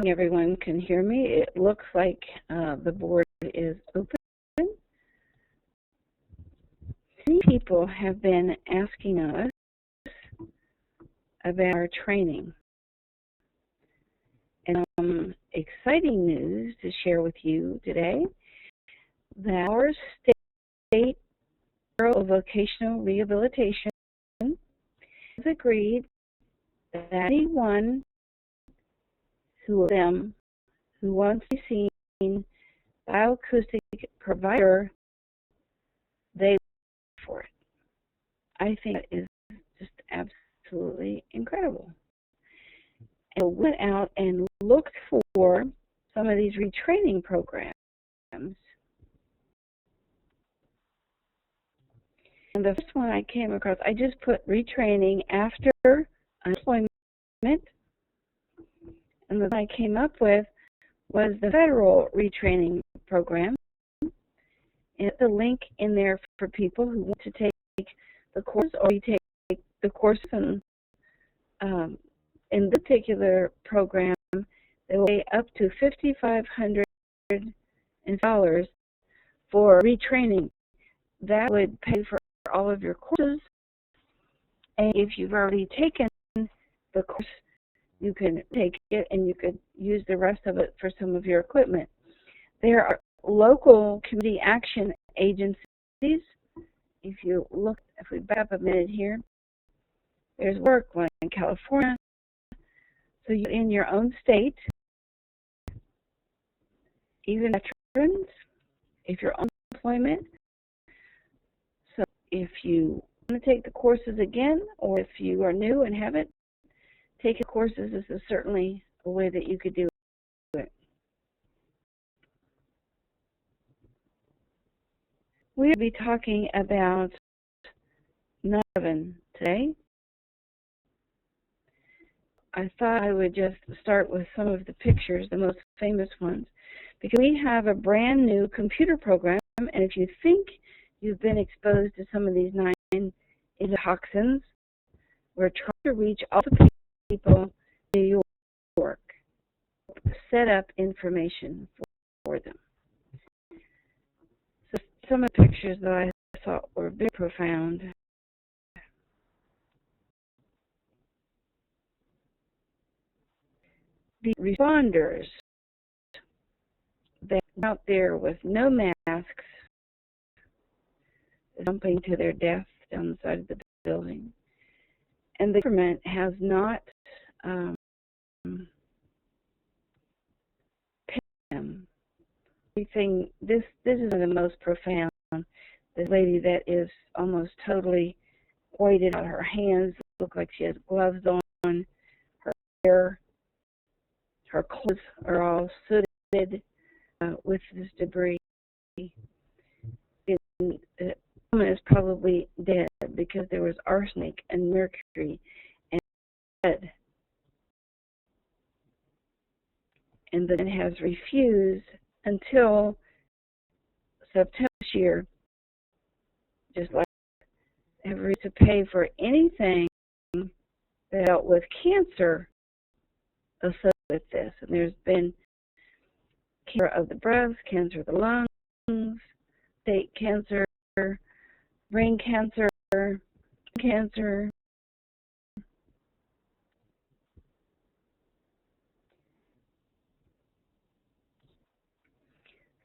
everyone can hear me. It looks like the board is open. Many people have been asking us about our training. And exciting news to share with you today that our State Bureau of Vocational Rehabilitation has agreed that anyone who wants to be seen bioacoustic provider, they pay for it. I think that is just absolutely incredible. And I went out and looked for some of these retraining programs. And the first one I came across, I just put retraining after unemployment, and the one I came up with was the federal retraining program. And the link in there for people who want to take the course or take the course. And in this particular program, they will pay up to $5,500 for retraining. That would pay for all of your courses. And if you've already taken the course, you can take it and you could use the rest of it for some of your equipment. There are local community action agencies. If you look, if we back up a minute here, there's work one in California. So you're in your own state, even veterans, if you're on employment. So if you want to take the courses again, or if you are new and haven't taken courses, this is certainly a way that you could do it. We'll be talking about 9/11 today. I thought I would just start with some of the pictures, the most famous ones, because we have a brand new computer program, and if you think you've been exposed to some of these 9 toxins, we're trying to reach all the people in New York, set up information for them. So some of the pictures that I thought were very profound. The responders that are out there with no masks, jumping to their death down the side of the building. And the government has not paid them. This is one of the most profound. This lady that is almost totally whited out. Her hands look like she has gloves on. Her hair, her clothes are all sooted with this debris. The woman is probably dead because there was arsenic and mercury and lead. And the man has refused until September this year, just like ever, to pay for anything that dealt with cancer associated with this. And there's been cancer of the breast, cancer of the lungs, state cancer, brain cancer, cancer.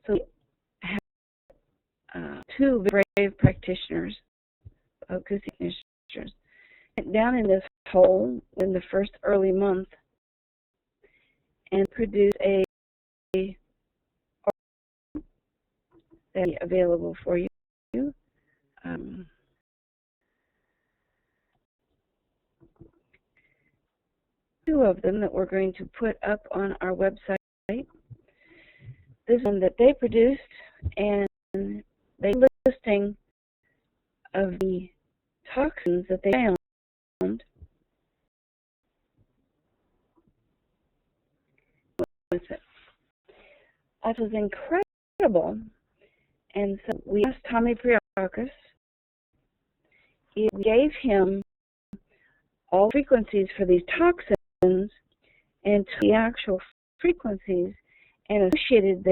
So we have 2 brave practitioners, acoustic practitioners, went down in this hole in the first early month and produced a that is available for you. 2 of them that we're going to put up on our website. This one that they produced, and they listing of the toxins that they found with it. That was incredible. And so we asked Tommy Priakis. We gave him all frequencies for these toxins and the actual frequencies and associated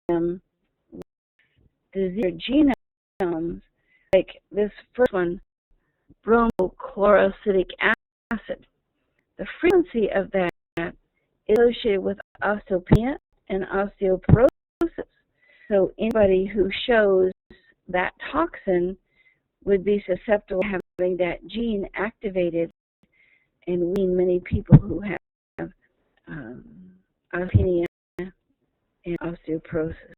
them with disease genomes, like this first one, bromochloroacidic acid. The frequency of that is associated with osteopenia and osteoporosis. So anybody who shows that toxin would be susceptible to having that gene activated, and we see many people who have osteopenia and osteoporosis.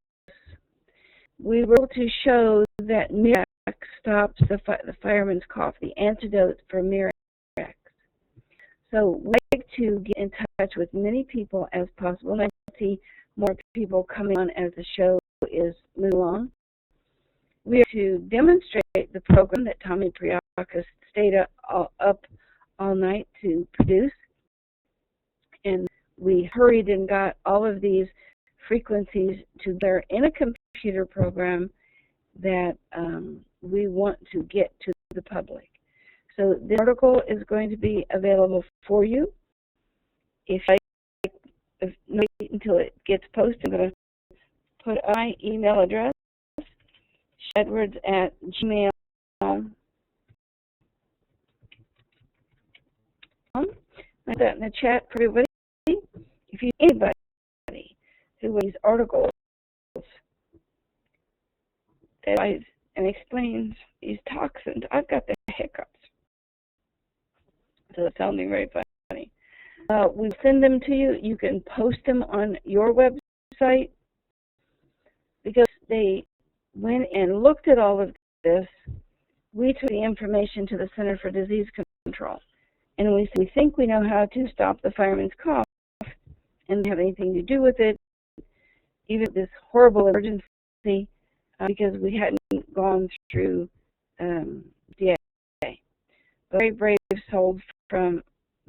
We were able to show that Mirax stops the fireman's cough, the antidote for Mirax. So we'd like to get in touch with many people as possible, and I see more people coming on as the show is moving along. We are to demonstrate the program that Tommy Priakis stayed up all night to produce, and we hurried and got all of these frequencies together in a computer program that we want to get to the public. So this article is going to be available for you. If wait until it gets posted, I'm going to put my email address, shedwards@gmail.com. Put that in the chat for everybody. If you anybody who reads articles that and explains these toxins, I've got the hiccups. So it's sounding very funny. We send them to you. You can post them on your website, because they went and looked at all of this. We took the information to the Center for Disease Control, and we think we know how to stop the fireman's cough, and have anything to do with it, even this horrible emergency, because we hadn't gone through DA. But very brave soul from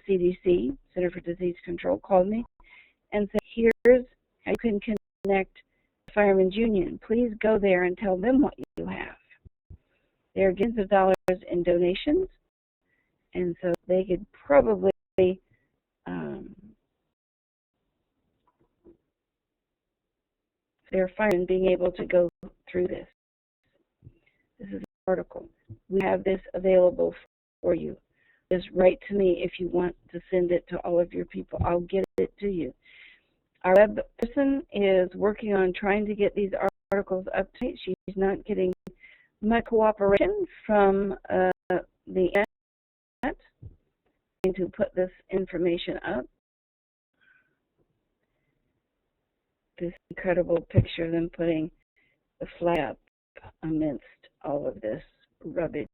CDC, Center for Disease Control, called me and said, here's how you can connect the Firemen's Union. Please go there and tell them what you have. There are tens of dollars in donations, and so they could probably their firemen being able to go through this. This is an article. We have this available for you. Just write to me if you want to send it to all of your people. I'll get it to you. Our web person is working on trying to get these articles up to date. She's not getting much cooperation from the internet to put this information up. This incredible picture of them putting the flag up amidst all of this rubbish.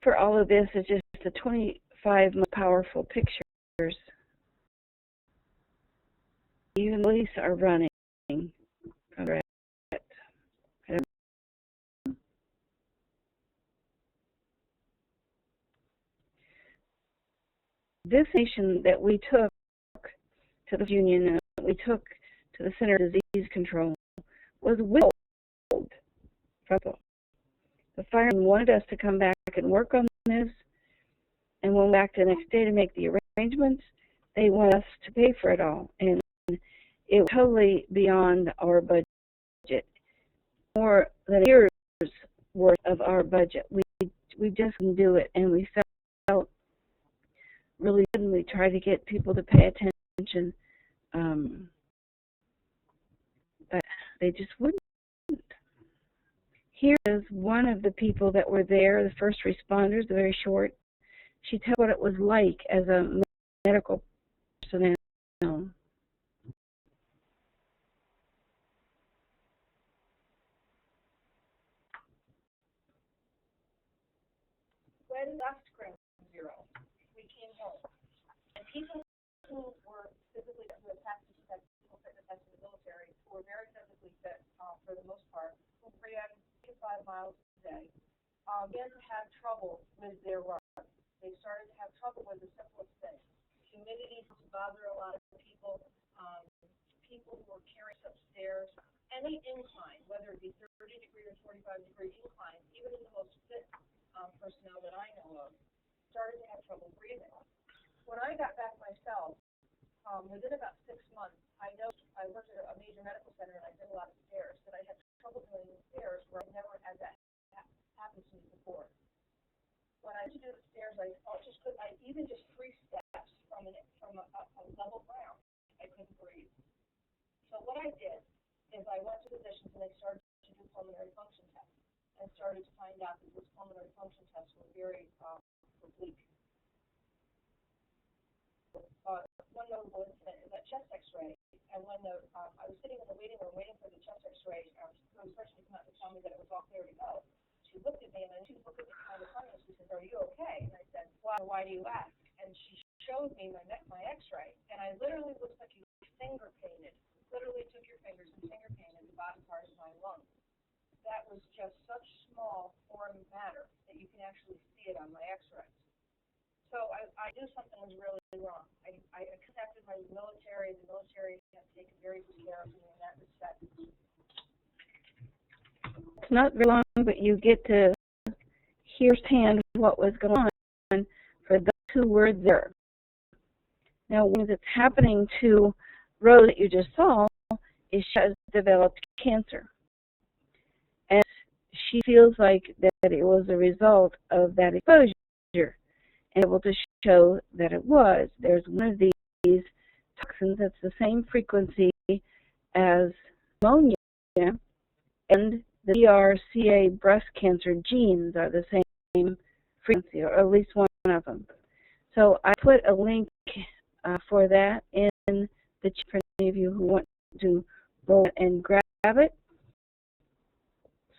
For all of this is just the 25 most powerful pictures. Even police are running from threat. This nation that we took to the union, and we took to the Center for Disease Control, was withheld from people. The firemen wanted us to come back and work on this, and went back the next day to make the arrangements. They want us to pay for it all, and it was totally beyond our budget, more than a year's worth of our budget. We just couldn't do it, and we felt really good, and we tried to get people to pay attention, but they just wouldn't. Here is one of the people that were there, the first responders, very short. She told what it was like as a medical personnel. When last ground zero, we came home, and people who were physically fit, who had passed physical fitness tests in the military, who were very physically fit for the most part, who ran 5 miles a day, began to have trouble with their run. They started to have trouble with the simplest things. Humidity to bother a lot of people, people who were carrying upstairs, any incline, whether it be 30-degree or 45-degree incline, even in the most fit personnel that I know of started to have trouble breathing. When I got back myself, within about 6 months, I noticed I worked at a major medical center and I did a lot of stairs, that I had trouble doing the stairs where I never had that happen to me before. When I used to do the stairs, I just could, even just 3 steps from a level ground, I couldn't breathe. So what I did is I went to physicians and I started to do pulmonary function tests and started to find out that those pulmonary function tests were very oblique. One notable incident is that chest X-ray, and when I was sitting in the waiting room waiting for the chest X-ray, the surgeon to come out to tell me that it was all clear to go. She looked at me and then she looked at me kind of funny and she said, "Are you okay?" And I said, "Why do you ask?" And she showed me my X-ray, and I literally looked like you finger painted. Literally took your fingers and finger painted the bottom part of my lung. That was just such small foreign matter that you can actually see it on my X-rays. So I knew something was really wrong. I contacted my military. The military has taken very good care of me in that respect. It's not very long, but you get to hear firsthand what was going on for those who were there. Now, what is happening to Rose that you just saw is she has developed cancer. And she feels like that it was a result of that exposure. And able to show that it was. There's one of these toxins that's the same frequency as pneumonia, and the BRCA breast cancer genes are the same frequency, or at least one of them. So I put a link for that in the chat for any of you who want to roll and grab it.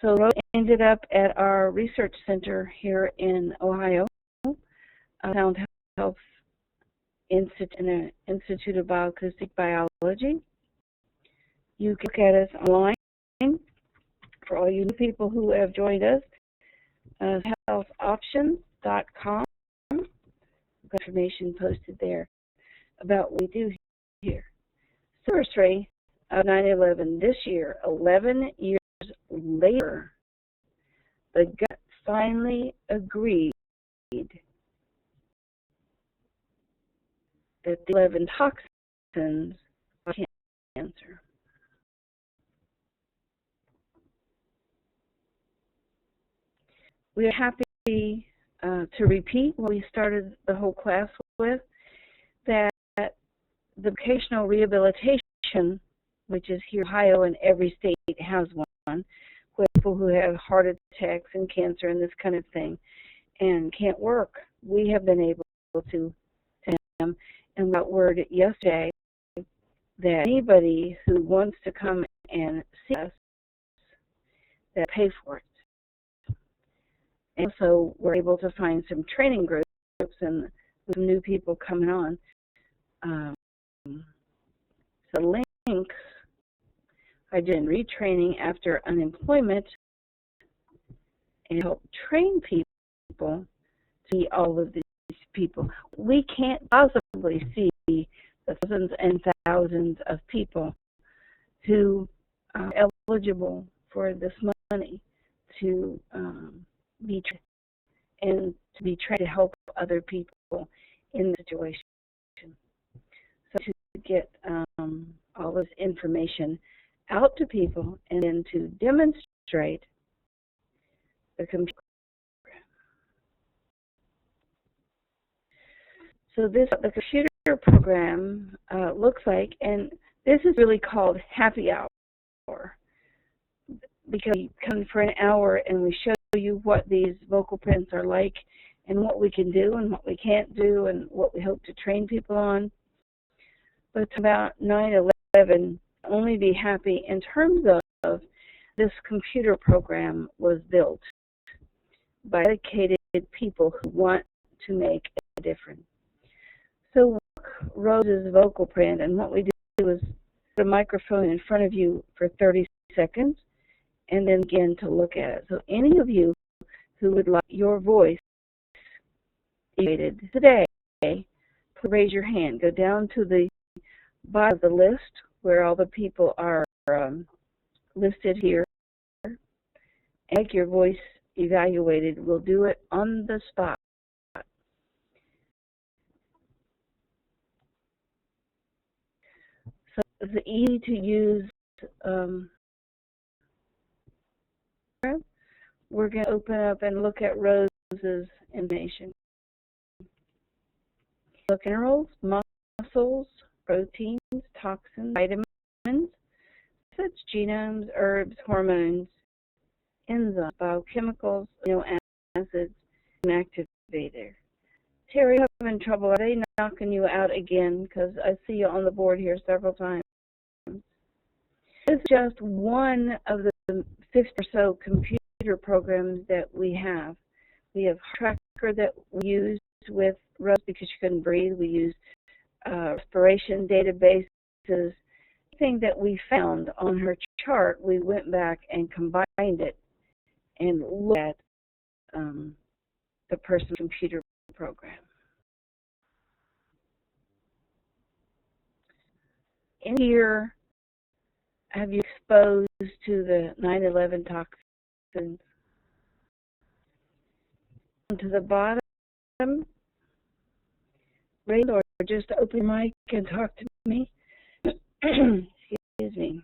So Rose ended up at our research center here in Ohio. Sound Health Institute of BioAcoustic Biology. You can look at us online. For all you new people who have joined us, healthoptions.com. Information posted there about what we do here. Anniversary of 9/11 this year, 11 years later, the gut finally agreed that the 11 toxins are cancer. We are happy to repeat what we started the whole class with, that the vocational rehabilitation, which is here in Ohio and every state has one, with people who have heart attacks and cancer and this kind of thing and can't work, we have been able to them. And got word yesterday that anybody who wants to come and see us, that pay for it. And so we're able to find some training groups and some new people coming on. So links I did in retraining after unemployment and help train people to see all of these people. We can't possibly see the thousands and thousands of people who are eligible for this money to be trained and to be trained to help other people in the situation. So to get all this information out to people and then to demonstrate the computer. So this the computer program looks like, and this is really called happy hour, because we come for an hour and we show you what these vocal prints are like and what we can do and what we can't do and what we hope to train people on. But it's about 9/11, only be happy in terms of this computer program was built by dedicated people who want to make a difference. So Rose's vocal print, and what we do is put a microphone in front of you for 30 seconds and then begin to look at it. So any of you who would like your voice evaluated today, please raise your hand. Go down to the bottom of the list where all the people are listed here. Make your voice evaluated. We'll do it on the spot. So it's easy to use. We're going to open up and look at Rose's information. Look at minerals, muscles, proteins, toxins, vitamins, such genomes, herbs, hormones, enzymes, biochemicals, amino acids, and activator. Terry, I'm having trouble. Are they knocking you out again? Because I see you on the board here several times. This is just one of the 50 or so computer programs that we have. We have Tracker that we used with Rose because she couldn't breathe. We used respiration databases. Anything that we found on her chart, we went back and combined it and looked at the person's computer program. In here, have you exposed to the 9/11 toxins? To the bottom, Ray, or just open your mic and talk to me. Excuse me.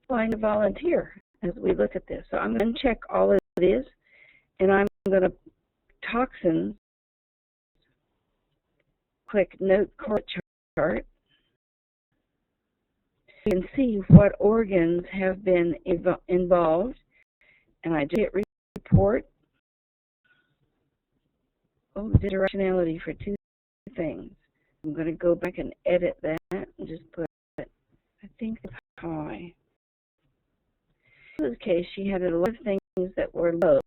Find a volunteer as we look at this. So I'm going to check all of it is, and I'm going to toxins, click note court chart. You can see what organs have been involved, and I just hit report. Oh, directionality for two things. I'm going to go back and edit that and just put, I think it's high. In this case, she had a lot of things that were low,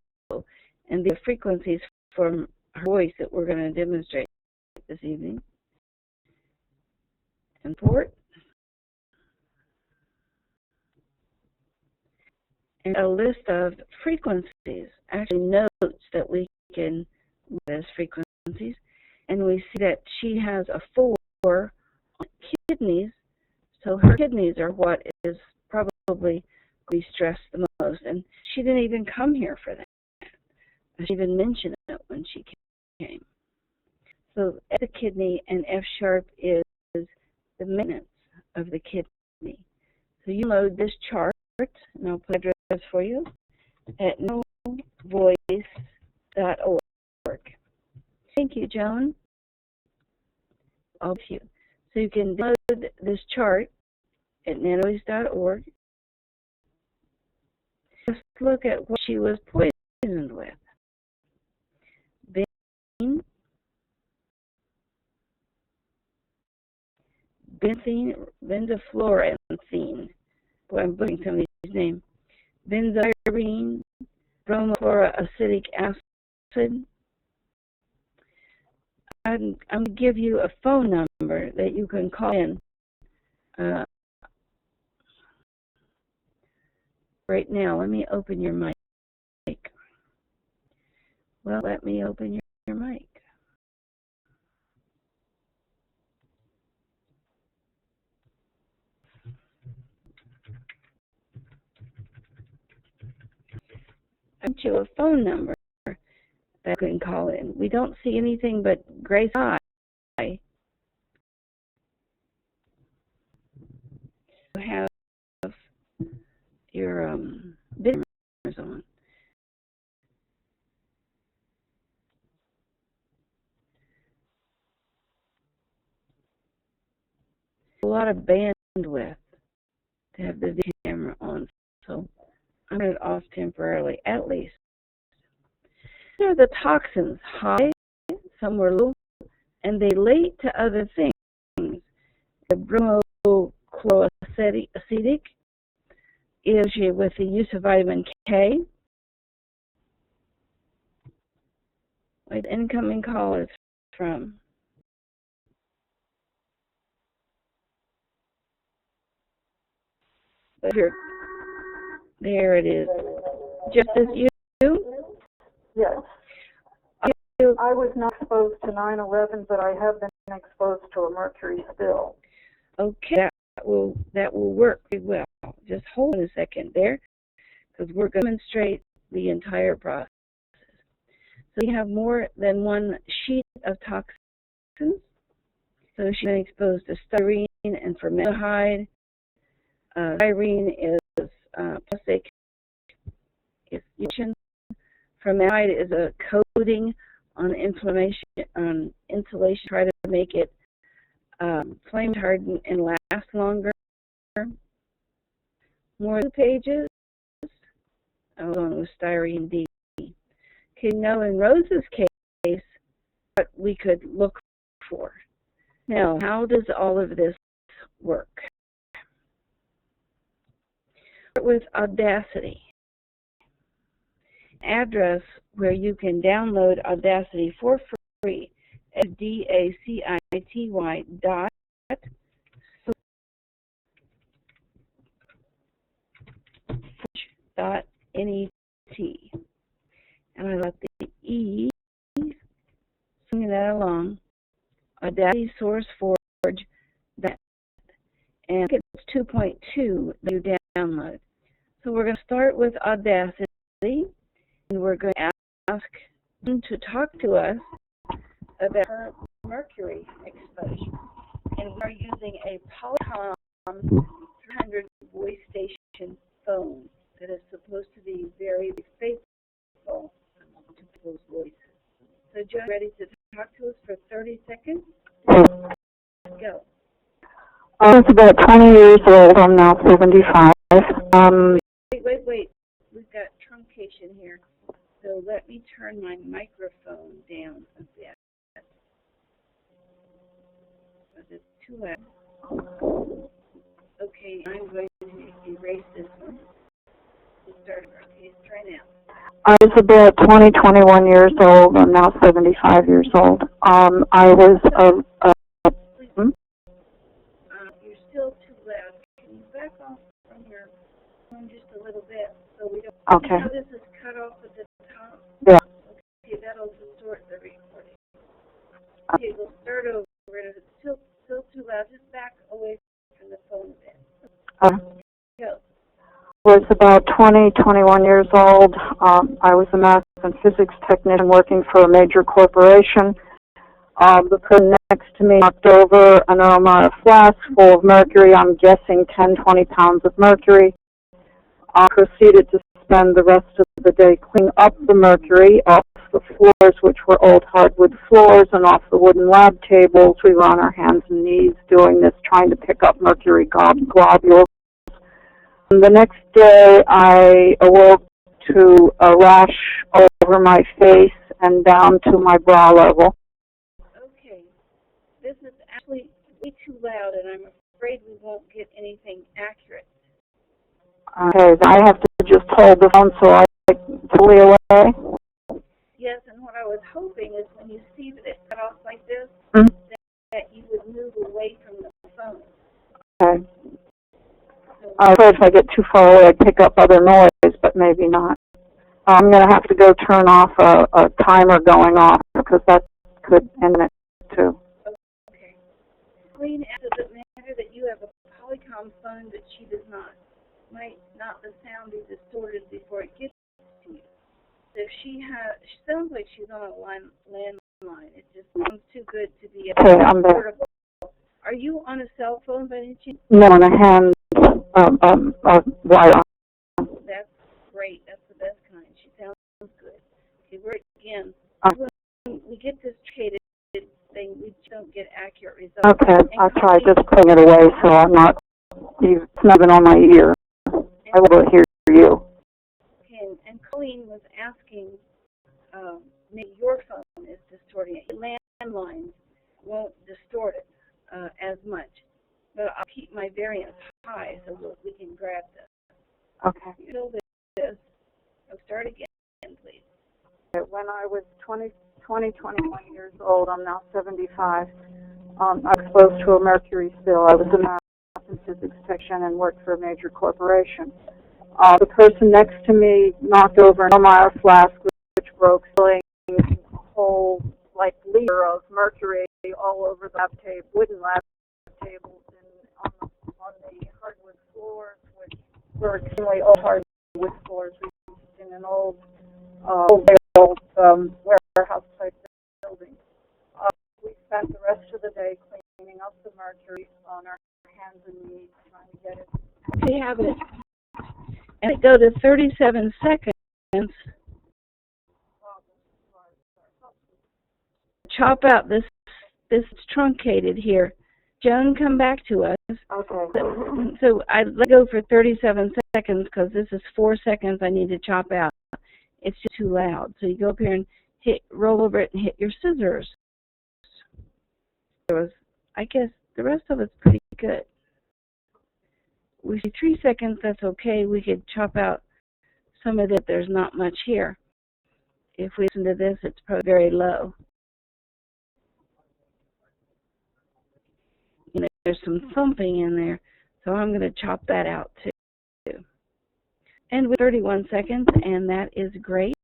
and the frequencies from her voice that we're going to demonstrate this evening. Import. And a list of frequencies, actually notes that we can look as frequencies, and we see that she has a 4 on kidneys, so her kidneys are what is probably be stressed the most, and she didn't even come here for that. She even mentioned it when she came. So F the kidney and F sharp is the maintenance of the kidney. So you load this chart, and I'll put address for you at novoice.org. Thank you, Joan. All of you. So you can download this chart at nanovoice.org. Let's look at what she was poisoned with. Benzofluorescein. Boy, I'm butchering some of these names. Benzyrene, bromofluoroacetic acid. I'm going to give you a phone number that you can call in right now. Let me open your mic. Well, let me open your mic. I want you a phone number that you can call in. We don't see anything but gray sky. You have your business on. A lot of bandwidth to have the camera on, so I'm going to off temporarily, at least. Here are the toxins, high, some were low, and they relate to other things. The bromochloroacetic is with the use of vitamin K. Where the incoming call is from. But here, there it is. Just as you? Yes. I was not exposed to 9/11, but I have been exposed to a mercury spill. Okay, that will work pretty well. Just hold on a second there. because we're going to demonstrate the entire process. So you have more than one sheet of toxins. So she's been exposed to styrene and formaldehyde. Styrene is plastic. Formaldehyde is a coating on inflammation, on insulation, try to make it flame harden and last longer. More 2 pages along with styrene D. Okay, now in Rose's case, what we could look for. Now, how does all of this work? Start with Audacity. Address where you can download Audacity for free at DACITY.net. And I let the E, singing that along, Audacity Source Forge that. And it's 2.2 that you download. So we're going to start with Audacity, and we're going to ask them to talk to us about her mercury exposure. And we're using a Polycom 300 voice station phone that is supposed to be very faithful to people's voices. So, Joe, ready to talk to us for 30 seconds? Go. I was about 20 years old. I'm now 75. Wait. We've got truncation here. So let me turn my microphone down a bit. It's too loud. Okay, I'm going to erase this one. We'll start our case. Try now. I was about 21 years old. I'm now 75 years old. I was you're still too loud. Can you back off from your phone just a little bit so we don't... Okay. You know this is cut off at the top? Yeah. Okay, that'll distort the recording. Okay, we'll start over. If it's still too loud, just back away from the phone a bit. Go. I was about 21 years old. I was a math and physics technician working for a major corporation. The person next to me knocked over an Aurora flask full of mercury, I'm guessing 10, 20 pounds of mercury. I proceeded to spend the rest of the day cleaning up the mercury off the floors, which were old hardwood floors, and off the wooden lab tables. We were on our hands and knees doing this, trying to pick up mercury globules. And the next day, I awoke to a rash over my face and down to my bra level. Okay, this is actually way too loud, and I'm afraid we won't get anything accurate. Okay, I have to just hold the phone so I fully away. Yes, and what I was hoping is when you see that it's cut off like this, that you would move away from the phone. Okay. I thought if I get too far away, I'd pick up other noise, but maybe not. I'm going to have to go turn off a timer going off because that could end it too. Okay. Clean, does it matter that you have a Polycom phone but she does not? Might not the sound be distorted before it gets to you? If she sounds like she's on a landline. It just sounds too good to be a portable. Are you on a cell phone by any chance? No, on a hand wire. That's great. That's the best kind. She sounds good. Okay, we're again. When we get this truncated thing, we don't get accurate results. Okay, I'll try just putting it away so I'm not. It's not even on my ear. I will hear you. Okay, and Colleen was asking, maybe your phone is distorting it. Landlines won't distort it as much, but I'll keep my variance high so we can grab this. Okay. You know this. I'll start again, please. When I was 21 years old, I'm now 75. I was exposed to a mercury spill. I was a math and physics technician and worked for a major corporation. The person next to me knocked over an Elmeyer flask, which broke, filling a whole liter of mercury all over the wooden lab tables and on the hardwood floors, which were extremely old hardwood with floors. We used in an old warehouse type building. We spent the rest of the day cleaning up the mercury on our hands and knees, trying to get it. We have it, and it go to 37 seconds. Chop out this truncated here. Joan, come back to us. Okay. So I let go for 37 seconds because this is 4 seconds I need to chop out. It's just too loud. So you go up here and roll over it and hit your scissors. I guess the rest of it's pretty good. We see 3 seconds, that's okay. We could chop out some of it. There's not much here. If we listen to this, it's probably very low. You know, there's some thumping in there, so I'm going to chop that out too. And with 31 seconds, and that is great.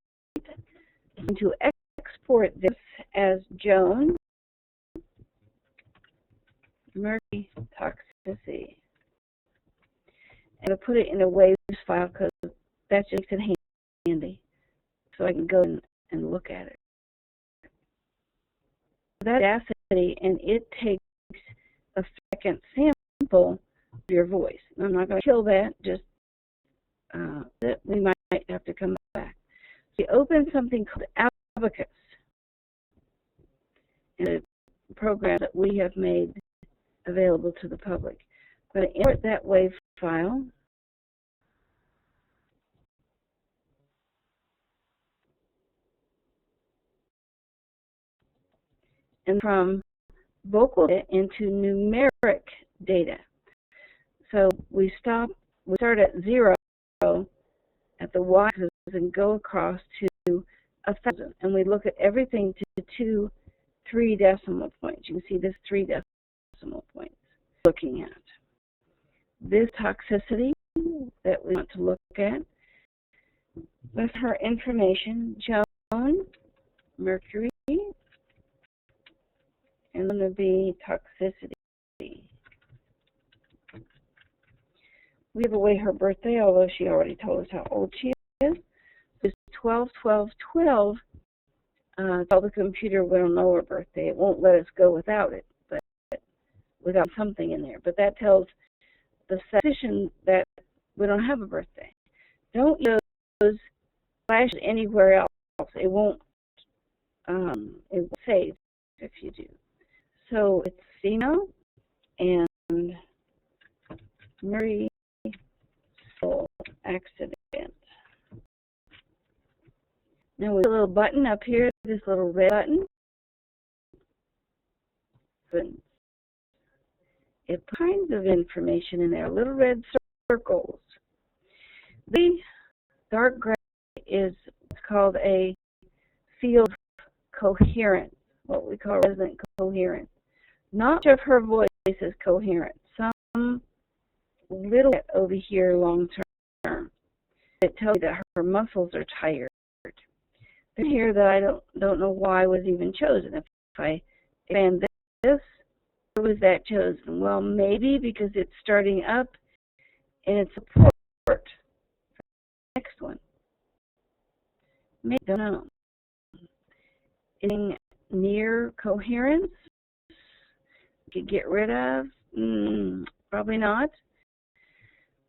I'm going to export this as Joan, mercury toxicity. And I'll put it in a WAVs file because that just makes it handy, so I can go and look at it. That's Audacity, and it takes a second sample of your voice. I'm not going to kill that, just that we might have to come back. We open something called BioAcoustically, a program that we have made available to the public. I'm going to import that WAV file. And from vocal data into numeric data. So we start at 0 at the y-axis and go across to 1,000. And we look at everything to 3 decimal points. You can see this 3 decimal points looking at. This toxicity that we want to look at, with her information, Joan, mercury, and going to be toxicity. We give away her birthday, although she already told us how old she is. It's 12/12/12. Tell the computer we don't know her birthday. It won't let us go without it, but without something in there. But that tells the statistician that we don't have a birthday. Don't use flash anywhere else. It won't save if you do. So it's female and Murray soul accident. Now with a little button up here, this little red button, it kinds of information in there, little red circles. The dark gray is what's called a field coherence, what we call resonant coherence. Not of her voice is coherent. Some little bit over here long term. It tells you that her muscles are tired. There's here that I don't know why was even chosen. If I expand this, why was that chosen? Well, maybe because it's starting up and it's support for the next one. Maybe, don't know. Anything near coherence could get rid of? Probably not.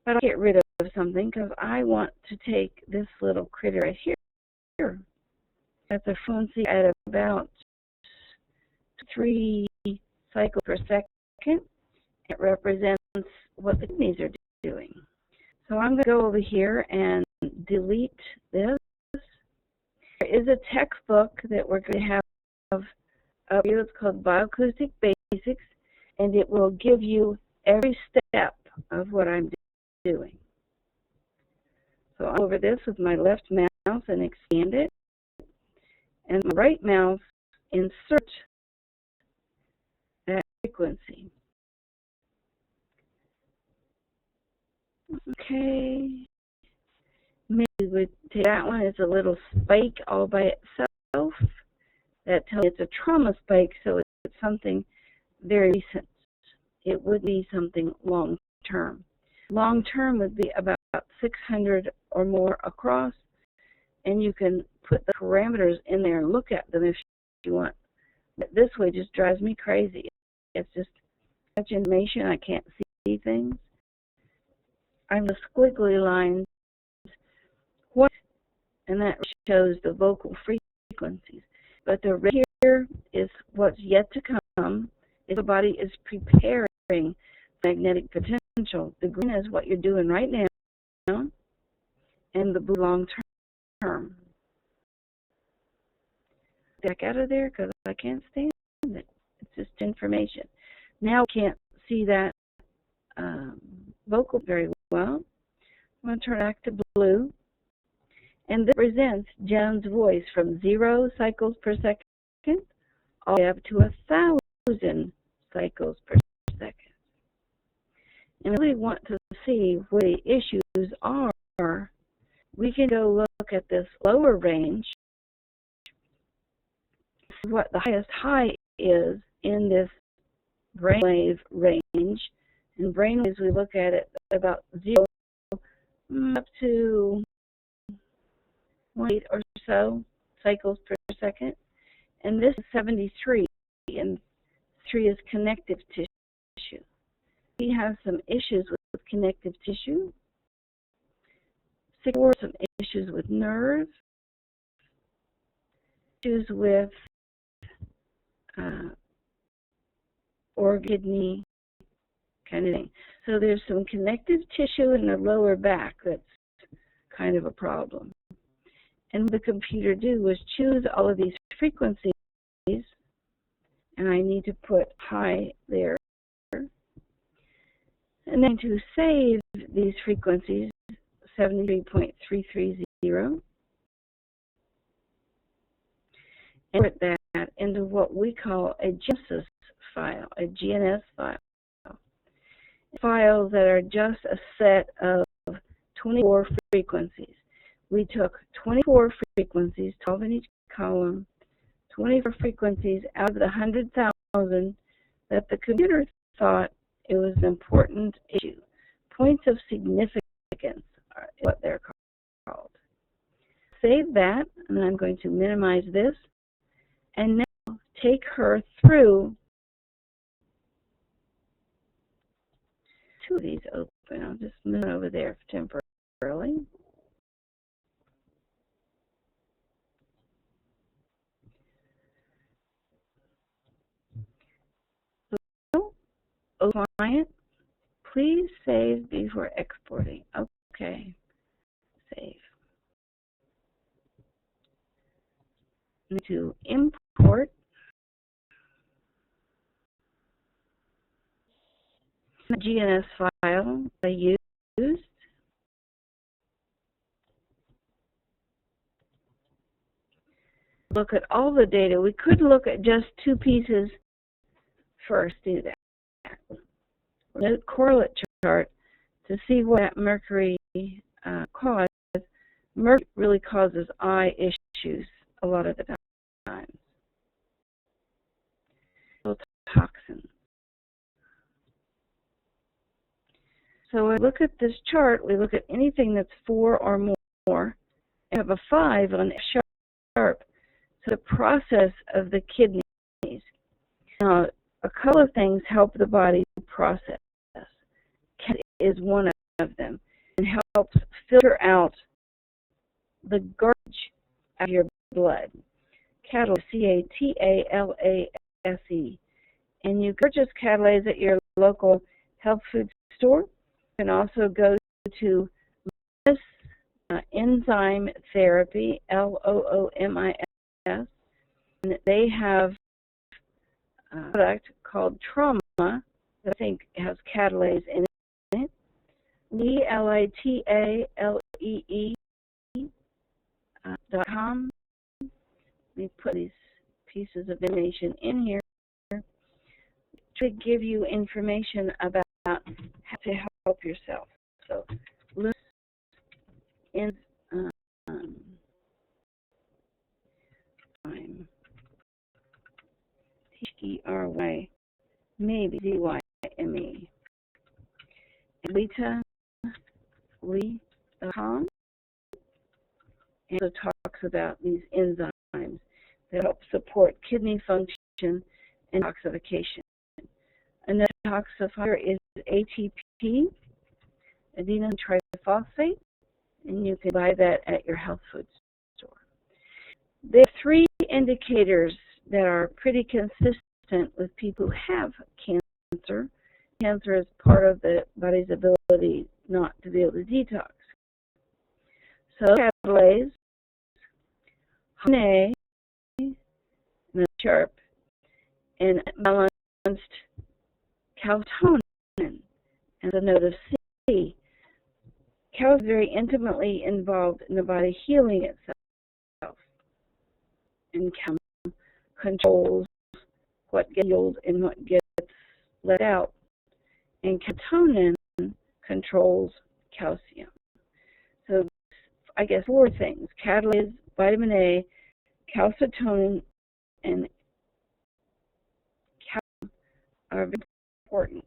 But I'll get rid of something because I want to take this little critter right here at the frequency at about 3 cycles per second. It represents what the kidneys are doing. So I'm going to go over here and delete this. There is a textbook that we're going to have up here. It's called BioAcoustic Basics, and it will give you every step of what I'm doing. So I'll over this with my left mouse and expand it, and my right mouse insert that frequency. Okay. Maybe we would take that one. It's a little spike all by itself. That tells you it's a trauma spike, so it's something very recent. It would be something long term. Long term would be about 600 or more across, and you can put the parameters in there and look at them if you want. But this way just drives me crazy. It's just such information, I can't see things. I'm the squiggly lines, what, and that shows the vocal frequencies. But the red here is what's yet to come. If the body is preparing magnetic potential. The green is what you're doing right now, and the blue long term. Back out of there because I can't stand it. It's just information. Now I can't see that vocal very well. I'm going to turn back to blue. And this represents Joan's voice from 0 cycles per second all the way up to 1,000 cycles per second. And if we want to see where the issues are, we can go look at this lower range, what the highest high is in this brainwave range. And brainwaves, we look at it about 0 up to 1 or so cycles per second. And this is 73, and 3 is connective tissue. We have some issues with connective tissue. 4, some issues with nerves, issues with organ, kidney, kind of thing. So there's some connective tissue in the lower back that's kind of a problem. And what the computer do was choose all of these frequencies, and I need to put high there. And then to save these frequencies, 73.330, and put that into what we call a GNS file, a GNS file. Files that are just a set of 24 frequencies. We took 24 frequencies, 12 in each column, 24 frequencies out of the 100,000 that the computer thought it was an important issue. Points of significance are what they're called. Save that, and I'm going to minimize this, and now take her through 2 of these open. I'll just move over there temporarily. So, client, please save before exporting. Okay, save. Need to import the GNS file I used. Look at all the data. We could look at just 2 pieces first. Do that. Note correlate chart to see what that mercury caused. Mercury really causes eye issues a lot of the time. Toxin. So we look at this chart, we look at anything that's 4 or more, and have a 5 on sharp. So the process of the kidneys. Now, a couple of things help the body process. Cat is one of them, and helps filter out the garbage out of your blood. Catalase, C-A-T-A-L-A-S-E. And you purchase catalase at your local health food store. You can also go to enzyme therapy, L-O-O-M-I-S, and they have a product called Trauma that I think has catalase in it. LITALEE.com. Let me put these pieces of information in here to give you information about how to help yourself. So, look in T-E-R-Y, maybe Z-Y-M-E. Lita Lee and also talks about these enzymes that help support kidney function and detoxification. Another detoxifier is ATP, adenine triphosphate, and you can buy that at your health food store. There are 3 indicators that are pretty consistent with people who have cancer. Cancer is part of the body's ability not to be able to detox. So catalase, honey, sharp, and balanced calcitonin, and the note of C. Cal is very intimately involved in the body healing itself, and cal controls what gets healed and what gets let out, and calcitonin controls calcium. So I guess 4 things: catalase, vitamin A, calcitonin, and calcium are very important.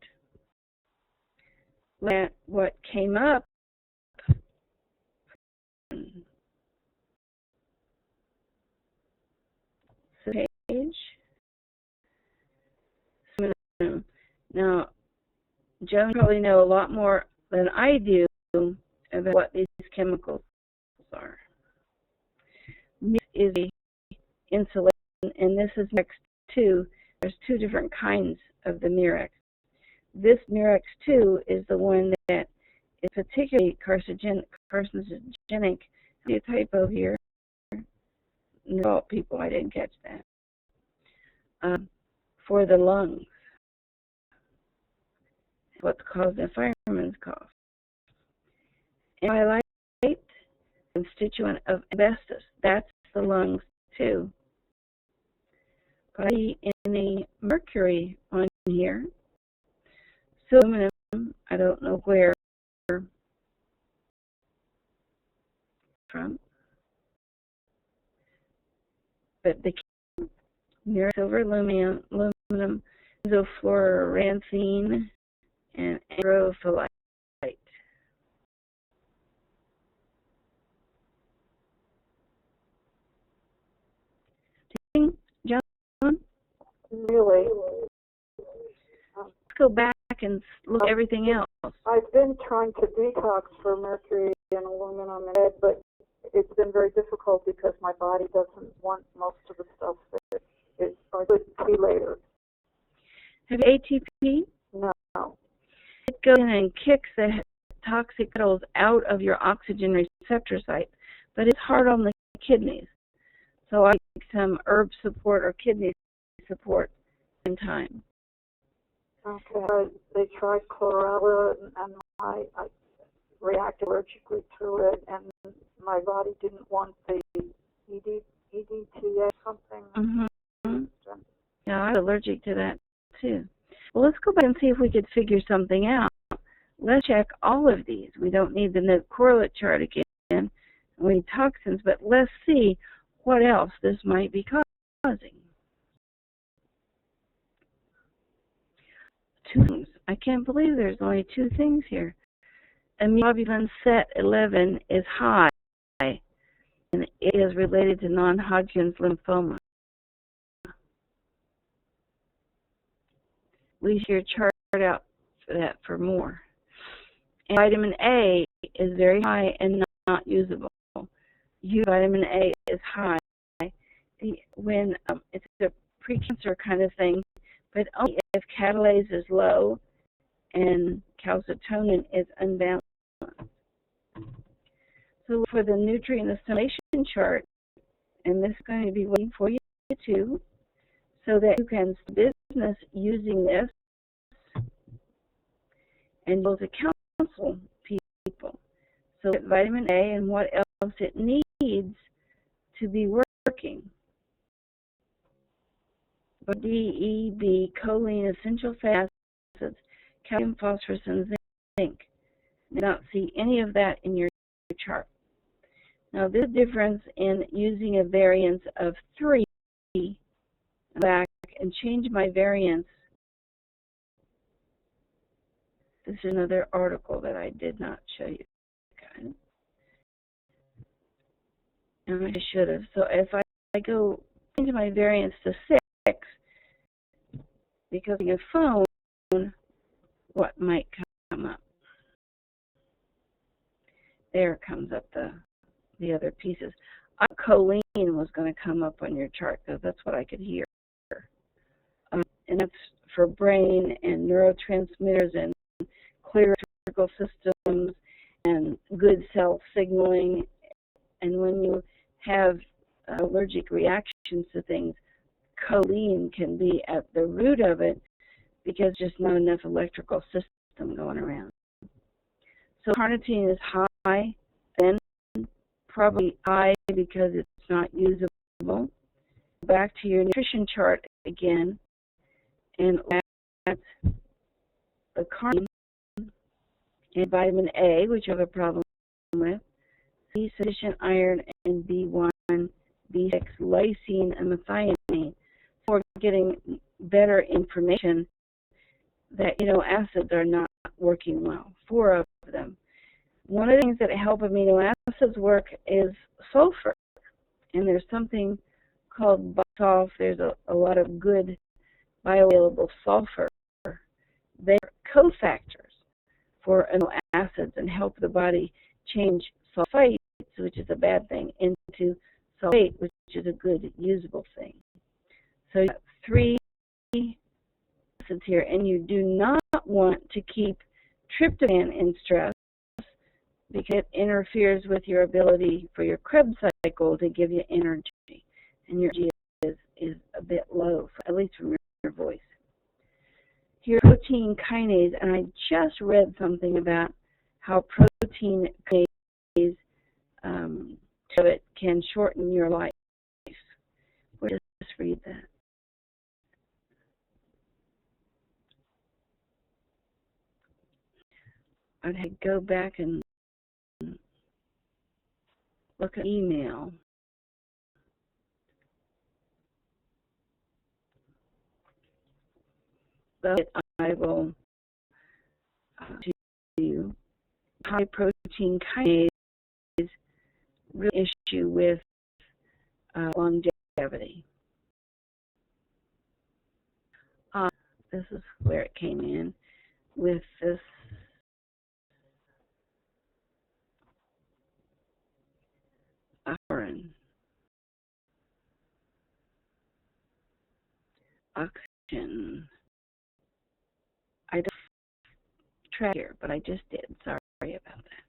What came up page. Now, Joan probably know a lot more than I do about what these chemicals are. This is insulin, and this is Mirex 2. There's 2 different kinds of the Mirex. This Mirex 2 is the one that is particularly carcinogenic. See a typo here. No, people, I didn't catch that. For the lungs. What's caused the fireman's cough. And highlight constituent of asbestos. That's the lungs too. But I see any mercury on here. So aluminum, I don't know where from. But the near silver, aluminum, isofluorancine, and aerophyllite. John? Really? Let's go back and look at everything else. I've been trying to detox for mercury and aluminum and lead, but it's been very difficult because my body doesn't want most of the stuff that I could see later. Have ATP? No. It goes in and kicks the toxic metals out of your oxygen receptor site, but it's hard on the kidneys. So I take some herb support or kidney support in time. Okay. They tried chlorella, and I reacted allergically to it, and my body didn't want the EDTA something. Mm-hmm. Yeah, I was allergic to that too. Well, let's go back and see if we could figure something out. Let's check all of these. We don't need the net correlate chart again. We need toxins, but let's see what else this might be causing. 2 things. I can't believe there's only 2 things here. Immunoglobulin set 11 is high, and it is related to non-Hodgkin's lymphoma. We should your chart out for that for more. And vitamin A is very high and not usable. Vitamin A is high when it's a precancer kind of thing, but only if catalase is low and calcitonin is unbalanced. So for the nutrient assimilation chart, and this is going to be waiting for you too, so that you can start business using this and able to counsel people. So that vitamin A and what else it needs to be working. D, E, B, choline, essential fatty acids, calcium, phosphorus, and zinc. I do not see any of that in your chart. Now, this difference in using a variance of 3, back and change my variance. This is another article that I did not show you guys. and I should have. So if I go into my variance to 6, because of a phone, what might come up? There comes up the other pieces. Choline was going to come up on your chart because that's what I could hear. And that's for brain and neurotransmitters and clear electrical systems and good cell signaling. And when you have allergic reactions to things, choline can be at the root of it because there's just not enough electrical system going around. So carnitine is high, then probably high because it's not usable. Back to your nutrition chart again, and that's the carnitine and vitamin A, which you have a problem with, C, sufficient iron, and B1, B6, lysine, and methionine. So we're getting better information that amino acids are not working well, 4 of them. One of the things that help amino acids work is sulfur, and there's something called bisulf. There's a lot of good bioavailable sulfur. They're cofactors for amino acids and help the body change sulfites, which is a bad thing, into sulfate, which is a good usable thing. So you have 3 acids here, and you do not want to keep tryptophan in stress because it interferes with your ability for your Krebs cycle to give you energy, and your energy is a bit low, at least from your voice. Here's protein kinase, and I just read something about how protein kinase can shorten your life. We'll just read that. I'd go back and look at email. But I will do you. High protein kinase real issue with longevity. This is where it came in with this oxygen. I don't track here, but I just did. Sorry about that.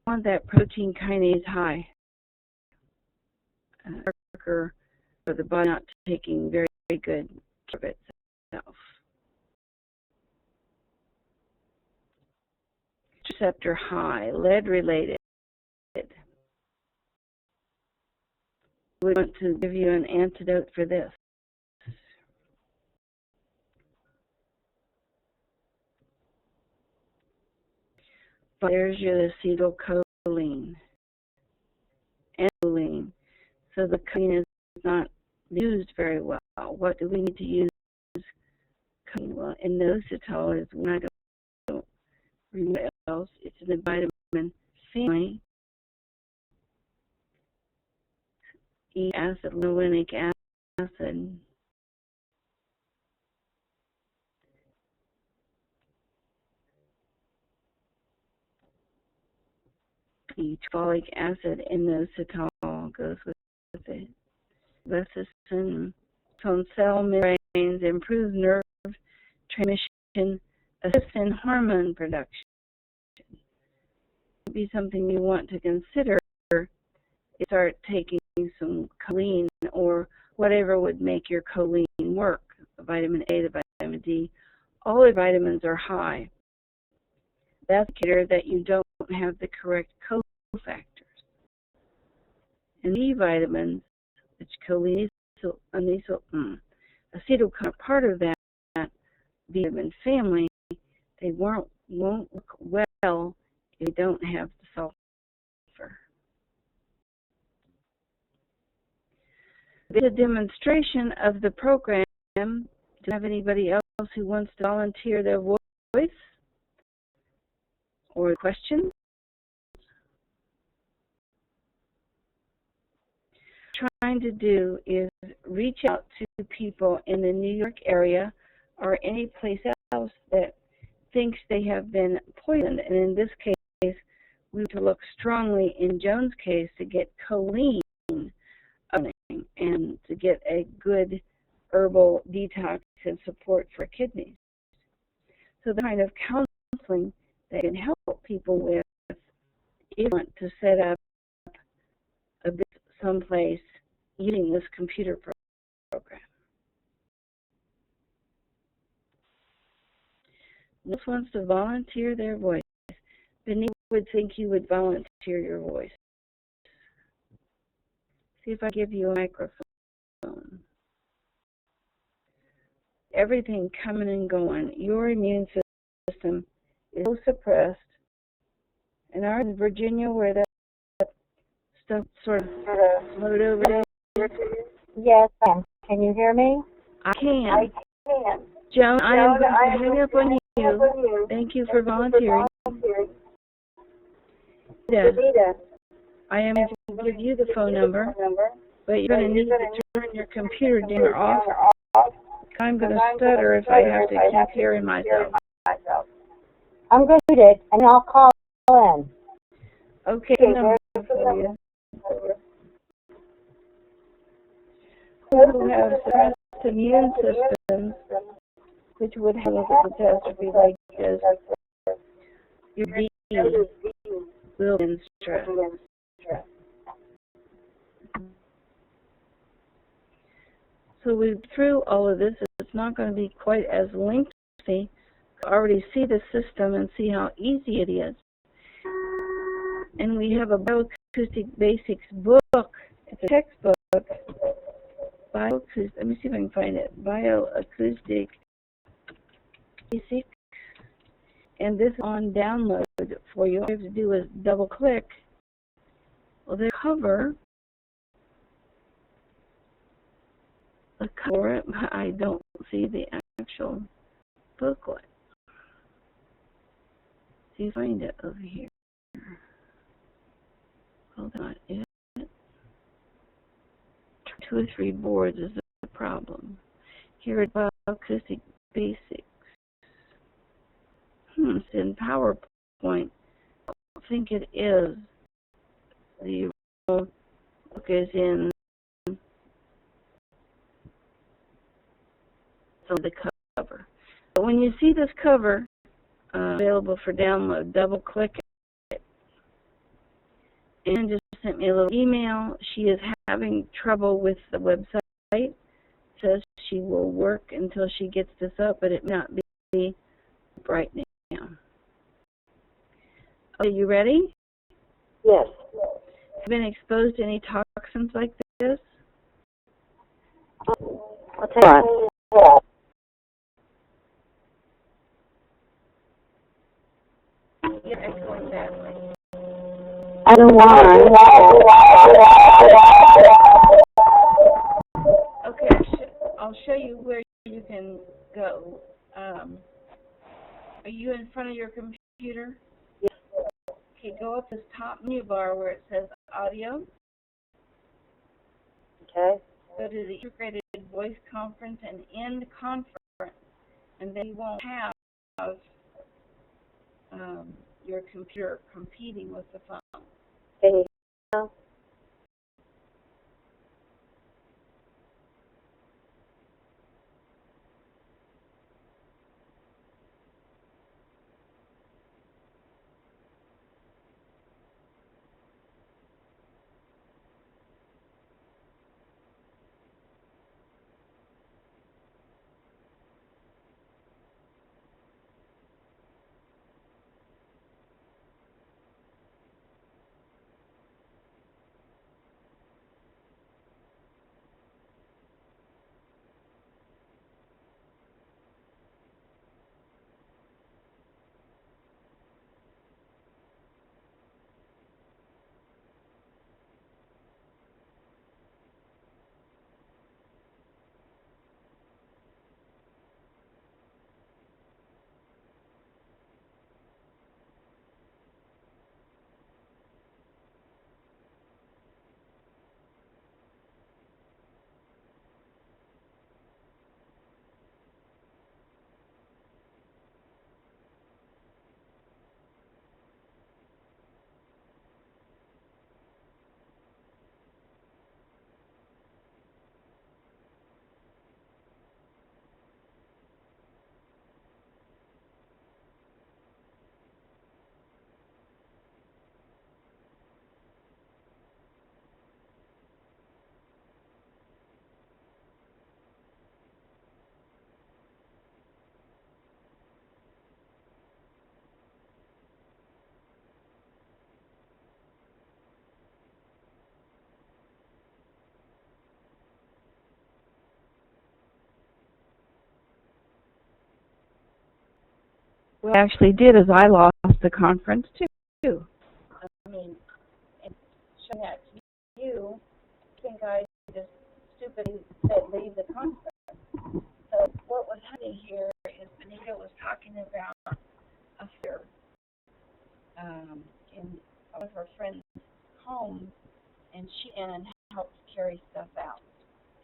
I want that protein kinase high. Marker for the body not taking very, very good care of itself. Receptor high, lead related. We want to give you an antidote for this. But there's your acetylcholine and choline. So the choline is not used very well. What do we need to use choline? Well, inositol is one I don't remember else. It's in the vitamin family. E acid, linoleic acid. Folic acid, inositol goes with it. Lecithin on cell membranes, improves nerve transmission, assists in hormone production. It would be something you want to consider. Start taking some choline or whatever would make your choline work. The vitamin A, the vitamin D, all the vitamins are high. That's an indicator that you don't have the correct cofactors. And B vitamins, which choline, acetylcholine are part of that vitamin family, they won't work well if they don't have the sulfur. This is a demonstration of the program. Do you have anybody else who wants to volunteer their voice or questions? trying to do is reach out to people in the New York area or any place else that thinks they have been poisoned. And in this case, we have to look strongly in Joan's case to get choline and to get a good herbal detox and support for kidneys. So the kind of counseling that can help people with if you want to set up a business someplace using this computer program. This wants to volunteer their voice. Benita would think you would volunteer your voice. See if I give you a microphone. Everything coming and going. Your immune system is so suppressed. And are in Virginia where that stuff sort of flowed over there? Yes, ma'am. Can you hear me? I can. I can. Joan, I am going to hang up on you. Thank you for volunteering. Benita, I am going to give you the phone number, but you're going to need to turn your computer down or off. I'm going to stutter if I have to keep hearing myself. I'm good at it, and I'll call in. Okay, number for you. Who have suppressed immune systems, which would have a catastrophe like this, your D will be in stress. So we've through all of this. It's not going to be quite as lengthy. Already see the system and see how easy it is. And we have a BioAcoustic Basics book. It's a textbook. BioAcoustic. Let me see if I can find it. BioAcoustic Basics. And this is on download for you. All you have to do is double click. Well, the cover. I don't see the actual booklet. See, you find it over here. Hold on, it. 2 or 3 boards is the problem. Here at BioAcoustic Basics. It's in PowerPoint. I don't think it is. The book is in the cover. But when you see this cover available for download, double click it. And just sent me a little email. She is having trouble with the website. Says she will work until she gets this up, but it may not be right now. Are you ready? Yes. Have you been exposed to any toxins like this? I'll tell you what. You're echoing badly. I don't want. Okay, I'll show you where you can go. Are you in front of your computer? Yes. Okay, go up this top menu bar where it says audio. Okay. Go to the integrated voice conference and end conference, and then you won't have your computer competing with the phone. Can you hear me? What I actually did is I lost the conference too. I mean, and showing that to you, I think I just stupidly said leave the conference. So what was happening here is Benita was talking about a fear in one of her friends' homes, and she and helps carry stuff out.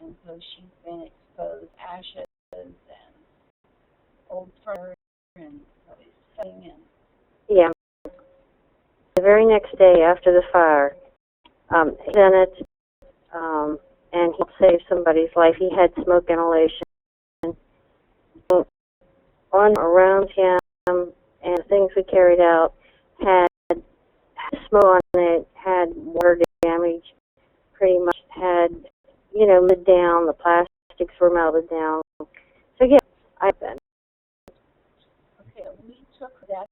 And so she's been exposed ashes and old fur and setting in. Yeah. The very next day after the fire, he done it, and he saved somebody's life. He had smoke inhalation on around him, and the things we carried out had smoke on it, had water damage, pretty much had, melted down, the plastics were melted down. So yeah, I've been. Okay, we took that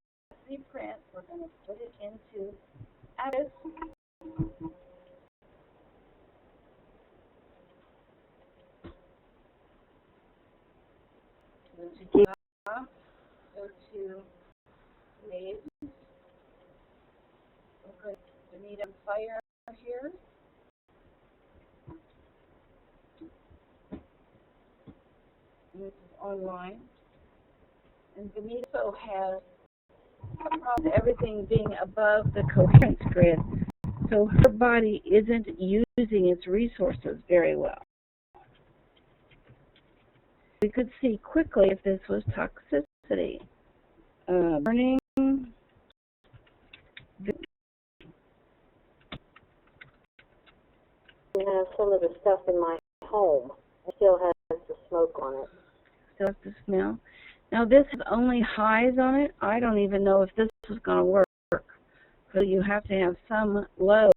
3-print, we're going to put it into Atlas. Go to Java, go to Waves, we'll go to Benita Fire here. And this is online. And Benita also has a problem with everything being above the coherence grid, so her body isn't using its resources very well. We could see quickly if this was toxicity. Burning. Some of the stuff in my home, it still has the smoke on it. Still has the smell. Now this is only highs on it. I don't even know if this is going to work. So you have to have some lows.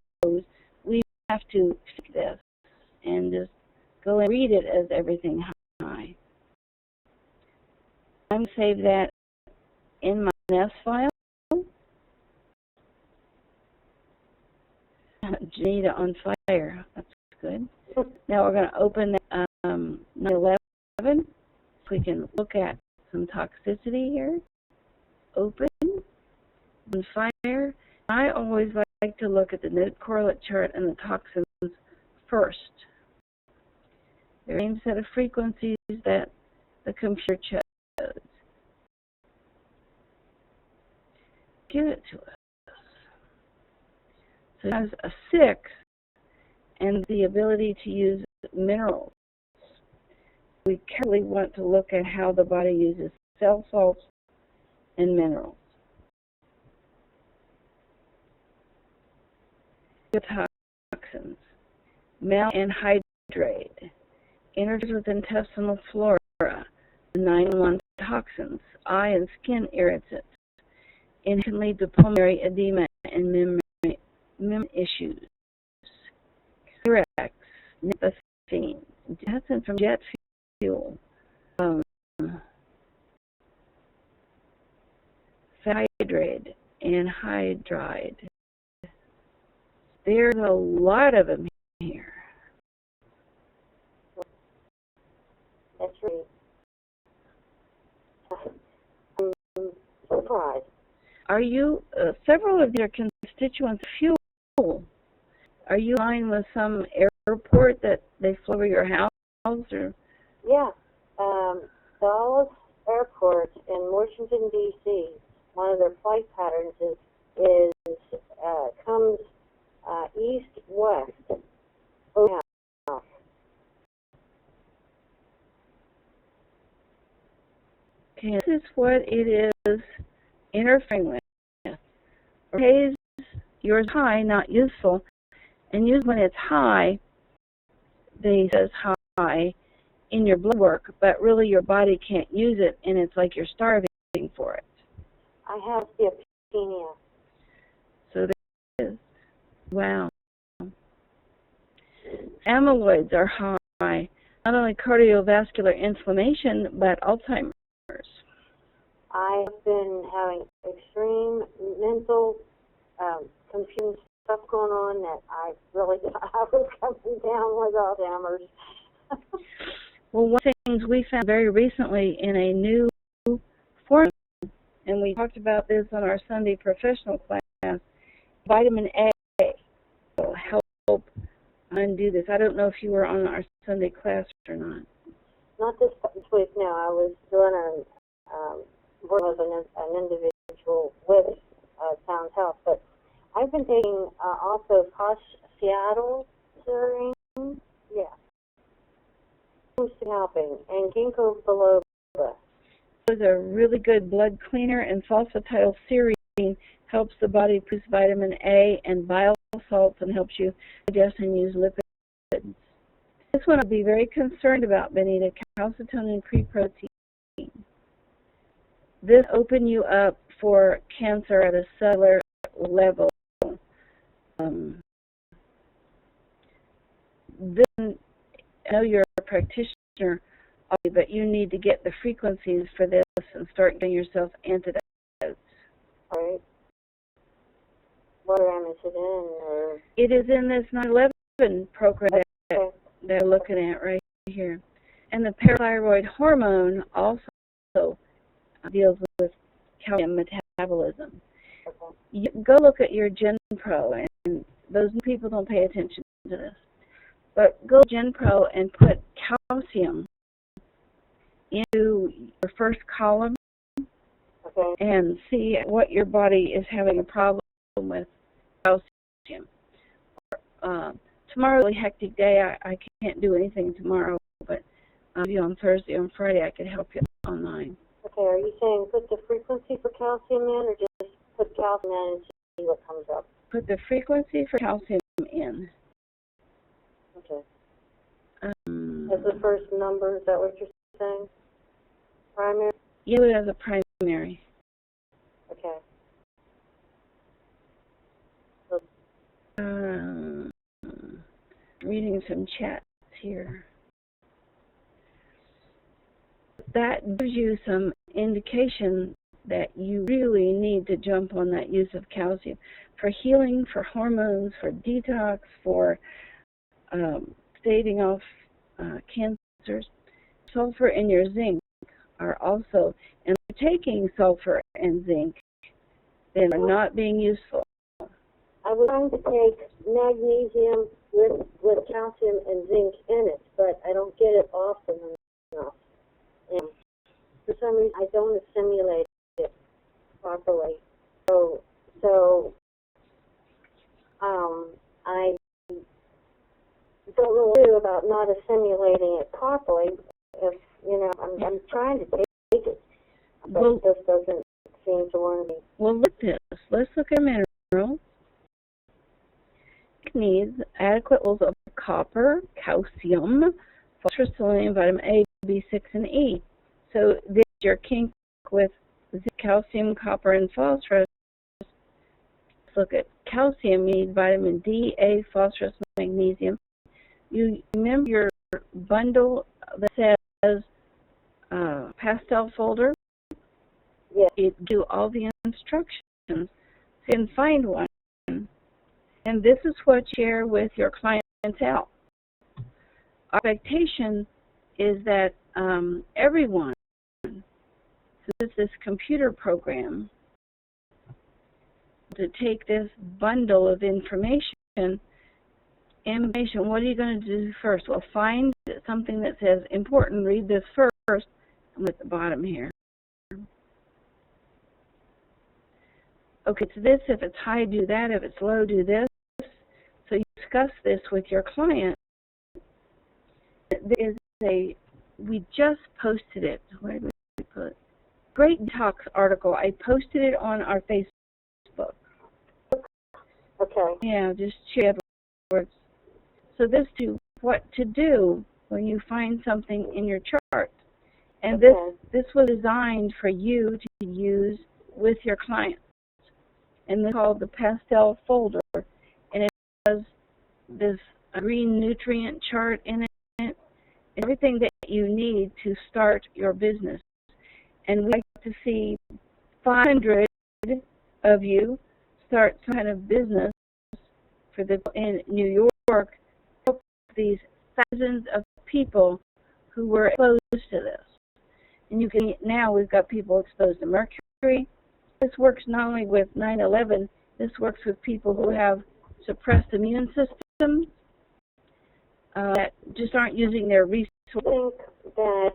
We have to fix this and just go and read it as everything high. I'm going to save that in my NES file. Janita on fire. That's good. Now we're going to open 9/11 so we can look at some toxicity here. Open. On fire. I always like to look at the node correlate chart and the toxins first. There are a set of frequencies that the computer chose. Give it to us. So it has a 6 and the ability to use minerals. We carefully want to look at how the body uses cell salts and minerals. Toxins, malanhydride, interferes with intestinal flora, 9-1 toxins, eye and skin irritants, and can lead to pulmonary edema and memory issues. Cirex, nicotine, toxin from jet fuel, anhydride, anhydride. There's a lot of them here. That's right. I'm surprised. Are you, several of your constituents fuel? Are you in line with some airport that they flew over your house? Or? Yeah. Dallas Airport in Washington, D.C., one of their flight patterns comes east-west. Oh, yeah. Okay, this is what it is interfering with. Okay, yours high, not useful. And usually when it's high, they says high in your blood work, but really your body can't use it, and it's like you're starving for it. I have schizophrenia. So there is. Wow. Amyloids are high, not only cardiovascular inflammation, but Alzheimer's. I've been having extreme mental, confused stuff going on that I really thought I was coming down with Alzheimer's. Well, one of the things we found very recently in a new forum and we talked about this on our Sunday professional class, vitamin A will help undo this. I don't know if you were on our Sunday class or not. Not this week, no. I was doing work as an individual with Sound Health, but I've been taking also Seattle serine. Yeah. Seems to be helping. And ginkgo biloba. It's a really good blood cleaner, and phosphatidylserine helps the body produce vitamin A and bile salts and helps you digest and use lipids. This one I'll be very concerned about, Benita, calcitonin creprotein. This open you up for cancer at a cellular level. This, I know you're a practitioner, but you need to get the frequencies for this and start getting yourself antidotes. All right. What program is it in? Or? It is in this 9/11 program that we're looking at right here. And the parathyroid hormone also deals with calcium metabolism. Okay. You go look at your GenPro, and those people don't pay attention to this. But go to GenPro and put calcium into your first column, okay, and see what your body is having a problem with calcium. Tomorrow's a really hectic day. I can't do anything tomorrow, but maybe on Thursday or Friday I could help you online. Okay, are you saying put the frequency for calcium in, or just put calcium in and see what comes up? Put the frequency for calcium in. Okay. As the first number, is that what you're saying? Primary? You do it as a primary. Okay. Reading some chats here. That gives you some indication that you really need to jump on that use of calcium for healing, for hormones, for detox, for staving off cancers. Sulfur and your zinc are also, and if you're taking sulfur and zinc, then they're not being useful. I was trying to take magnesium with calcium and zinc in it, but I don't get it often enough. And for some reason, I don't assimilate it properly. So I don't know what to do about not assimilating it properly. If I'm trying to take it, but it just doesn't seem to want to be. Well, look at this. Let's look at minerals. It needs adequate levels of copper, calcium, phosphorus, selenium, vitamin A, B6, and E. So this is your kink with calcium, copper, and phosphorus. Let's look at calcium. You need vitamin D, A, phosphorus, magnesium. You remember your bundle that says pastel folder? Yes. It do all the instructions. So you can find one. And this is what you share with your clientele. Our expectation is that everyone, so this is this computer program, to take this bundle of information, what are you going to do first? Well, find something that says important, read this first. I'm at the bottom here. Okay, so this, if it's high, do that. If it's low, do this. So you discuss this with your client. There is we just posted it. Where did we put it? Great detox article. I posted it on our Facebook. Okay. Yeah, just share afterwards. So this to what to do when you find something in your chart. And this was designed for you to use with your clients. And this is called the pastel folder. And it has this green nutrient chart in it. Everything that you need to start your business. And we like to see 500 of you start some kind of business for in New York, these thousands of people who were exposed to this. And you can now we've got people exposed to mercury, this works not only with 9/11, this works with people who have suppressed immune systems that just aren't using their resources. I think that